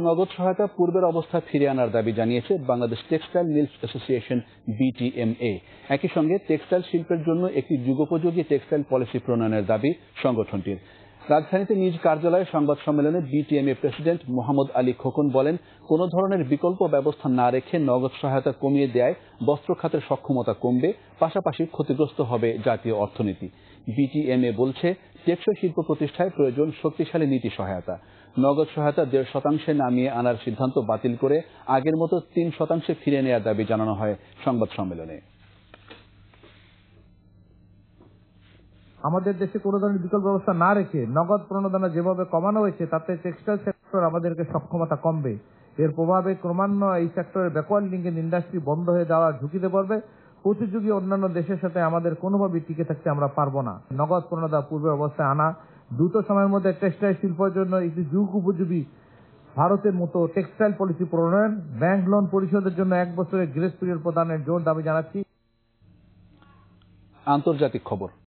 নগদ সহায়তা পূর্বের অবস্থায় ফিরিয়ে আনার দাবি জানিয়েছে Bangladesh textile mills association BTMA. একই সঙ্গে টেক্সটাইল শিল্পের জন্য একটি যুগোপযোগী টেক্সটাইল পলিসি প্রণয়নের দাবি সংগঠনটির। রাজধানীতে নিজ কার্যালয়ে সংবাদ সম্মেলনে বিটিএমএ প্রেসিডেন্ট মোহাম্মদ আলী খোকন বলেন, কোন ধরনের বিকল্প ব্যবস্থা না রেখে নগদ সহায়তা কমিয়ে দেয় বস্ত্র খাতের সক্ষমতা কমবে, পাশাপাশি ক্ষতিগ্রস্ত হবে জাতীয় অর্থনীতি। বিটিএমএ বলছে, টেকসই শিল্প প্রতিষ্ঠায় প্রয়োজন শক্তিশালী নীতি সহায়তা। নগদ সহায়তা 1.5% নামিয়ে আনার সিদ্ধান্ত বাতিল করে আগের মতো 3% ফিরিয়ে নেওয়ার দাবি জানানো হয় সংবাদ সম্মেলনে। আমাদের দেশে কোনো ধরনের বিকল্প ব্যবস্থা না রেখে নগদ প্রণোদনা যেভাবে কমানো হয়েছে তাতে টেক্সটাইল সেক্টর আমাদেরকে সক্ষমতা কমবে। এর প্রভাবে ক্রমান্বয়ে এই সেক্টরের ব্যাকওয়ার্ড লিঙ্কেজ ইন্ডাস্ট্রি বন্ধ হয়ে যাওয়ার ঝুঁকিতে পড়বে। প্রতিযোগী অন্যান্য দেশের সাথে আমাদের কোনোভাবেই টিকে থাকতে আমরা পারবো না। নগদ প্রণোদনা পূর্বের অবস্থায় আনা, দ্রুত সময়ের মধ্যে টেক্সটাইল শিল্পের জন্য একটি যুগ উপযোগী ভারতের মতো টেক্সটাইল পলিসি প্রণয়ন, ব্যাংক লোন পরিশোধের জন্য 1 বছরের গ্রেস পিরিয়ড প্রদানের জোর দাবি জানাচ্ছি। আন্তর্জাতিক খবর।